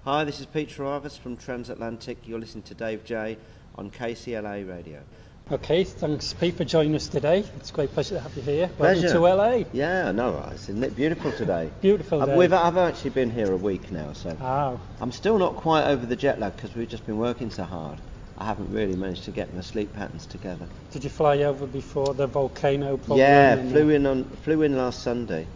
Hi, this is Pete Trewavis from Transatlantic. You're listening to Dave J on KCLA Radio. Okay, thanks Pete for joining us today. It's a great pleasure to have you here. Pleasure. Welcome to LA. Yeah, no, isn't it beautiful today? Beautiful day. I've actually been here a week now, so I'm still not quite over the jet lag because we've just been working so hard. I haven't really managed to get my sleep patterns together. Did you fly over before the volcano problem? Yeah, flew in last Sunday.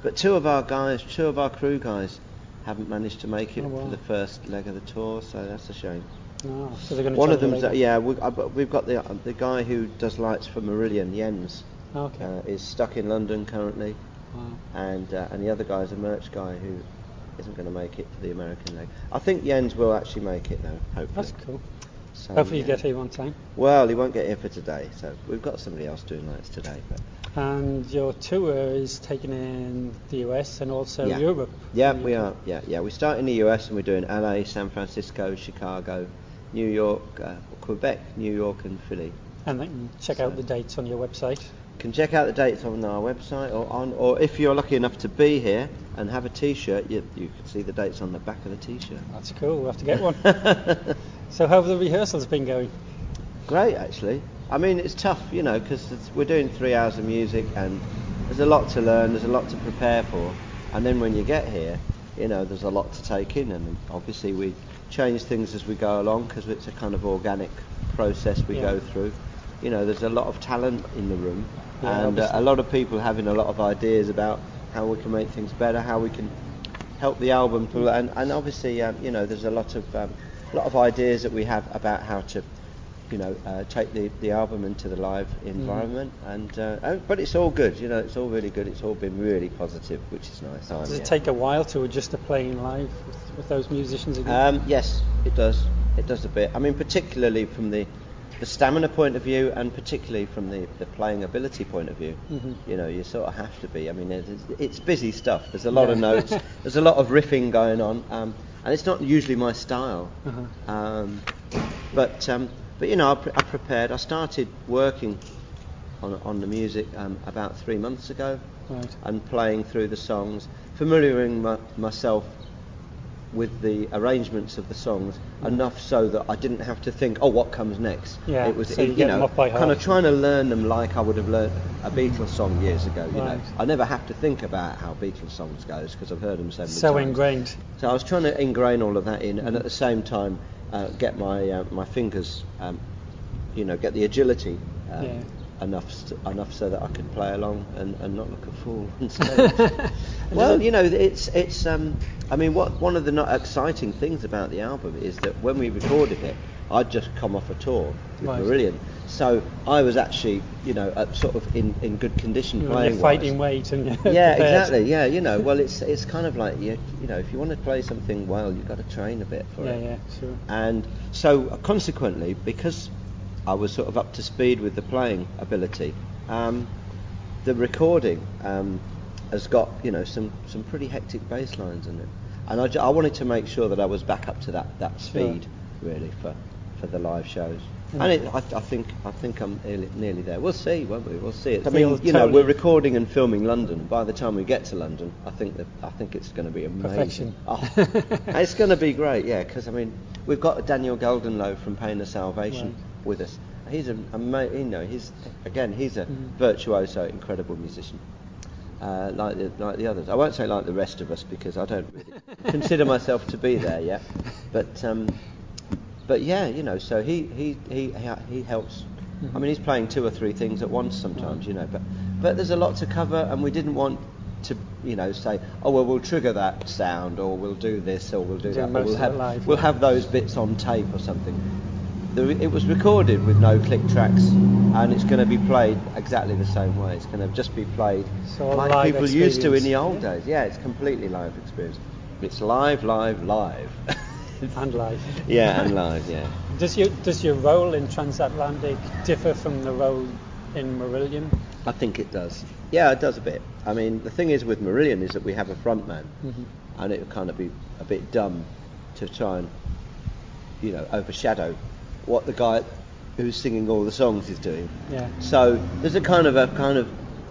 But two of our crew guys haven't managed to make it for the first leg of the tour, so that's a shame. Oh, so they're going to one of them's we've got the guy who does lights for Marillion, Jens. Okay. Is stuck in London currently. Wow. And the other guy's a merch guy who isn't going to make it for the American leg. I think Jens will actually make it though, hopefully. That's cool. So, hopefully you get here on time. Well, he won't get here for today, so we've got somebody else doing lights today. But. And your tour is taken in the US and also Europe. Yeah, we are. Yeah. We start in the US and we're doing LA, San Francisco, Chicago, New York, Quebec, New York, and Philly. And then you can check out the dates on your website. Can check out the dates on our website, or if you're lucky enough to be here and have a T-shirt, you can see the dates on the back of the T-shirt. That's cool. We'll have to get one. So how have the rehearsals been going? Great, actually. I mean, it's tough, because we're doing 3 hours of music and there's a lot to learn, there's a lot to prepare for, and then when you get here, there's a lot to take in, and obviously we change things as we go along because it's a kind of organic process we go through. There's a lot of talent in the room, and a lot of people having a lot of ideas about how we can make things better, how we can help the album, and obviously, there's a lot of ideas that we have about how to, take the album into the live environment, but it's all good. It's all really good. It's all been really positive, which is nice. Does it take a while to adjust to playing live with those musicians again? Yes, it does. It does a bit. I mean, particularly from the stamina point of view, and particularly from the playing ability point of view. You sort of have to be. I mean, it's busy stuff. There's a lot of notes. There's a lot of riffing going on, and it's not usually my style. But I prepared. I started working on the music about 3 months ago, and playing through the songs, familiarising myself with the arrangements of the songs enough so that I didn't have to think, what comes next. Yeah, it was, so you them off by heart. Kind of trying to learn them like I would have learned a Beatles song years ago. I never have to think about how Beatles songs goes because I've heard them so many times. So ingrained. So I was trying to ingrain all of that in, and at the same time get my fingers, get the agility enough so that I could play along and not look a fool on stage. Well, it's I mean, one of the not exciting things about the album is that when we recorded it, I'd just come off a tour with Marillion, so I was actually, sort of in good condition playing. You're fighting weight and exactly. Yeah, well, it's kind of like if you want to play something well, you've got to train a bit for it. Yeah, sure. And so consequently, because I was sort of up to speed with the playing ability, the recording has got some pretty hectic bass lines in it, and I wanted to make sure that I was back up to that speed really for the live shows. And I think I'm nearly there. We'll see, won't we? We'll see. I mean, we're recording and filming London. By the time we get to London, I think it's going to be amazing. Perfection. It's going to be great, because I mean, we've got Daniel Goldenlow from Pain of Salvation with us. He's he's a virtuoso, incredible musician. Like the others. I won't say like the rest of us because I don't really consider myself to be there yet. But yeah, so he helps. I mean, he's playing 2 or 3 things at once sometimes, but there's a lot to cover, and we didn't want to, say, we'll trigger that sound, or we'll do this, or we'll do that, or we'll have those bits on tape or something. It was recorded with no click tracks, and it's going to be played exactly the same way. It's going to just be played like people used to in the old days. Yeah, it's completely live experience. It's live. And live. Yeah, and live, yeah. Does your role in Transatlantic differ from the role in Marillion? I think it does. Yeah, it does a bit. I mean, the thing is with Marillion is that we have a front man, and it would kind of be a bit dumb to try and, overshadow what the guy who's singing all the songs is doing. Yeah. So there's a kind of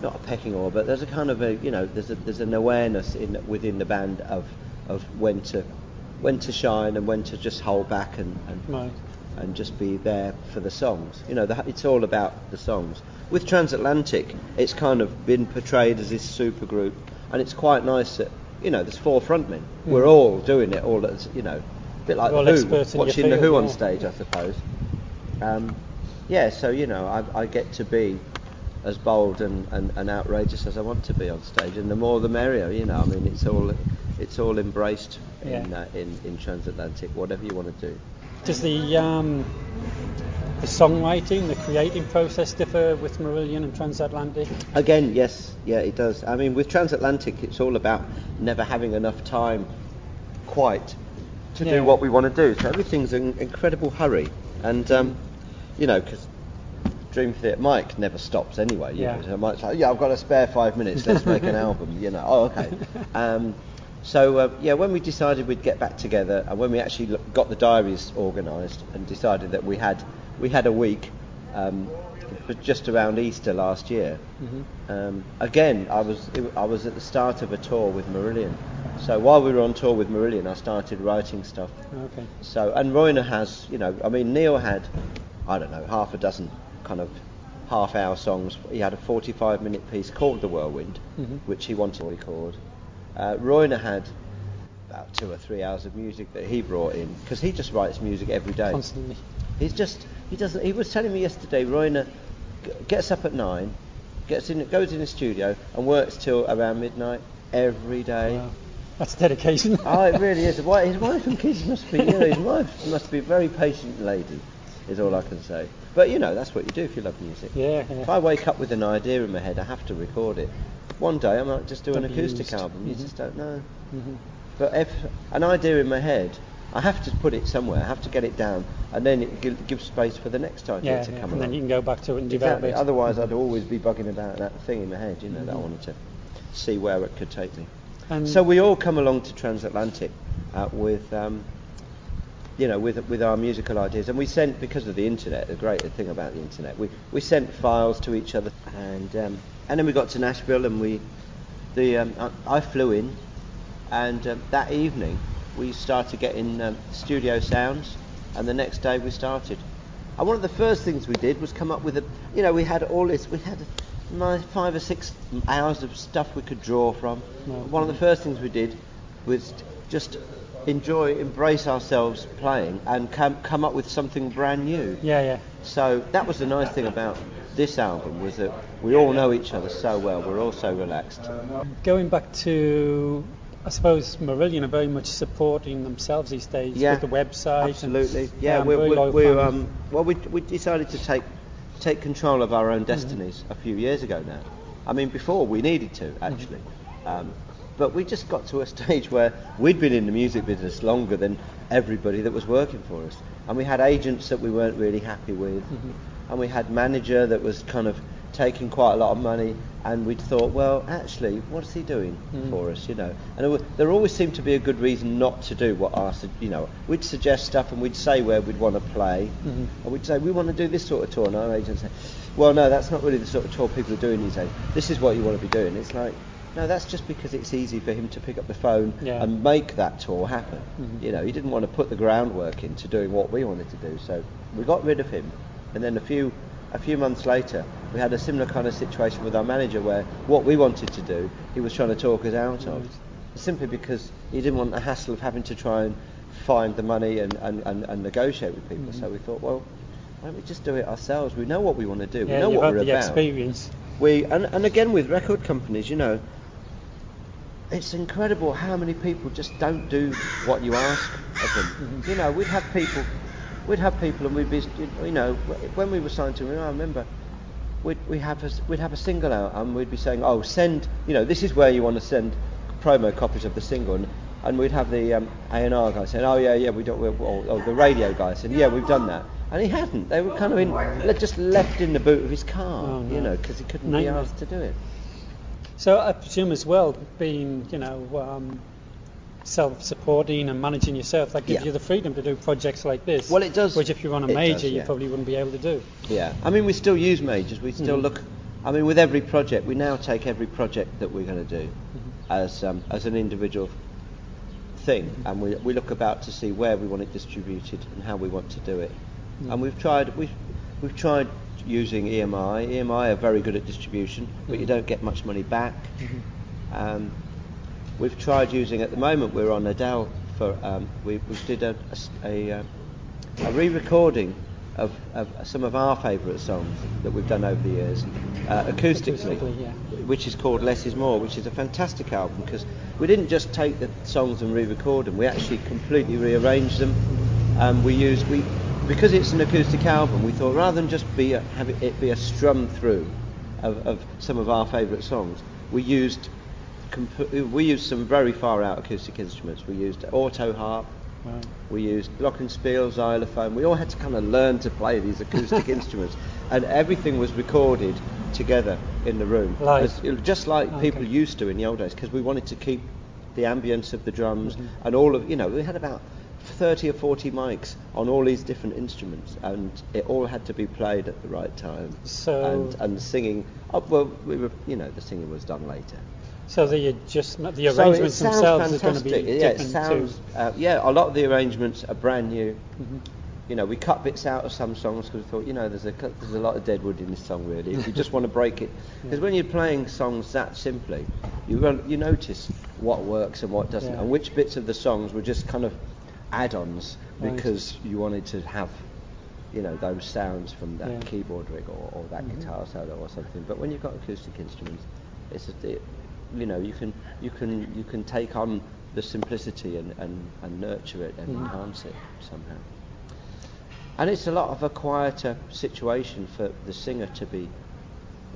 not a pecking order, but there's a kind of there's an awareness within the band of when to when to shine and when to just hold back and Right. and just be there for the songs. You know, it's all about the songs. With Transatlantic, it's kind of been portrayed as this super group, and it's quite nice that, you know, there's 4 frontmen. We're all doing it all at, you know, a bit like We're all the Who, experts in your watching the field, Who on yeah. stage, I suppose. Yeah, so, you know, I get to be as bold and outrageous as I want to be on stage, and the more the merrier, you know. I mean, it's all embraced in Transatlantic, whatever you want to do. Does the songwriting, the creating process differ with Marillion and Transatlantic? Again, yes, yeah, it does. I mean, with Transatlantic, it's all about never having enough time quite to do what we want to do. So everything's in incredible hurry, and you know, because Dream Theatre Mike never stops anyway. You know, so Mike's like, I've got a spare 5 minutes. Let's make an album. You know, okay. So when we decided we'd get back together, and when we actually got the diaries organised and decided that we had a week, just around Easter last year. Again, I was at the start of a tour with Marillion. So while we were on tour with Marillion, I started writing stuff. Okay. So, and Royner has, you know, I mean, Neil had, I don't know, half a dozen kind of half-hour songs. He had a 45-minute piece called The Whirlwind, which he wanted to record. Royner had about 2 or 3 hours of music that he brought in, because he just writes music every day. Constantly. He was telling me yesterday, Royner gets up at 9, goes in the studio and works till around midnight every day. Wow. That's dedication. Oh, it really is. His wife and kids must be, you know, his wife must be a very patient lady, is all I can say. But, you know, that's what you do if you love music. Yeah. If I wake up with an idea in my head, I have to record it. One day I might just do an acoustic album. You just don't know. But if an idea in my head, I have to put it somewhere. I have to get it down, and then it gives space for the next idea to come along. And then you can go back to it and develop it. Otherwise, I'd always be bugging about that thing in my head, you know, that I wanted to see where it could take me. So we all come along to Transatlantic with our musical ideas, and we sent, because of the internet, the great thing about the internet, we sent files to each other, and then we got to Nashville, and I flew in, and that evening we started getting studio sounds, and the next day we started. And one of the first things we did was come up with we had 5 or 6 hours of stuff we could draw from. One of the first things we did was just embrace ourselves playing and come up with something brand new. So that was the nice thing about this album, was that we all know each other so well. We're all so relaxed. Going back to, I suppose, Marillion are very much supporting themselves these days with the website. Absolutely. We decided to take control of our own destinies a few years ago now. I mean, before we needed to, actually. But we just got to a stage where we'd been in the music business longer than everybody that was working for us. And we had agents that we weren't really happy with. And we had manager that was kind of taking quite a lot of money. And we'd thought, well, actually, what's he doing for us, you know? And there always seemed to be a good reason not to do what we'd suggest stuff, and we'd say where we'd want to play. And we'd say, we want to do this sort of tour. And our agent said, well, no, that's not really the sort of tour people are doing these days. This is what you want to be doing. It's like, no, that's just because it's easy for him to pick up the phone and make that tour happen. You know, he didn't want to put the groundwork into doing what we wanted to do. So we got rid of him. And then a few months later, we had a similar kind of situation with our manager, where what we wanted to do, he was trying to talk us out of, simply because he didn't want the hassle of having to try and find the money and negotiate with people. So we thought, well, why don't we just do it ourselves? We know what we want to do. We know what we're about. Experience. And again, with record companies, you know, it's incredible how many people just don't do what you ask of them. You know, we'd have people, and we'd be, you know, when we were signed to them, I remember we'd have a single out, and we'd be saying, oh, send, you know, this is where you want to send promo copies of the single, and we'd have the A&R guy saying, oh yeah, we don't, or the radio guy saying, yeah, we've done that, and he hadn't. They were kind of just left in the boot of his car, you know, because he couldn't be asked to do it. So I presume as well, being, you know, self-supporting and managing yourself, that gives you the freedom to do projects like this. Well, it does. Which if you're on a major, you probably wouldn't be able to do. Yeah, I mean, we still use majors. We still look. I mean, with every project, we now take every project that we're going to do as an individual thing, and we look about to see where we want it distributed and how we want to do it. And we've tried using EMI. EMI are very good at distribution, but you don't get much money back. We've tried using, at the moment we're on Adele for we did a re-recording of some of our favourite songs that we've done over the years acoustically, which is called Less Is More, which is a fantastic album, because we didn't just take the songs and re-record them, we actually completely rearranged them. Because it's an acoustic album, we thought rather than just have it be a strum through of some of our favourite songs, we used some very far out acoustic instruments. We used auto harp, we used glockenspiel, xylophone. We all had to kind of learn to play these acoustic instruments, and everything was recorded together in the room, just like people used to in the old days, because we wanted to keep the ambience of the drums and all of, we had about 30 or 40 mics on all these different instruments, and it all had to be played at the right time. And the singing, the singing was done later. So the arrangements themselves are going to be different too. A lot of the arrangements are brand new. We cut bits out of some songs because we thought, there's a lot of dead wood in this song really. If you just want to break it, because when you're playing songs that simply, you notice what works and what doesn't, and which bits of the songs were just kind of add-ons because you wanted to have, those sounds from that keyboard rig or that guitar solo or something. But when you've got acoustic instruments, you can take on the simplicity and nurture it and enhance it somehow. And it's a lot of a quieter situation for the singer to be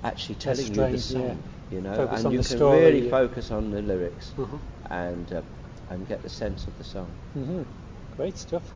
actually telling you the song, and you can really focus on the lyrics and get the sense of the song. Great stuff.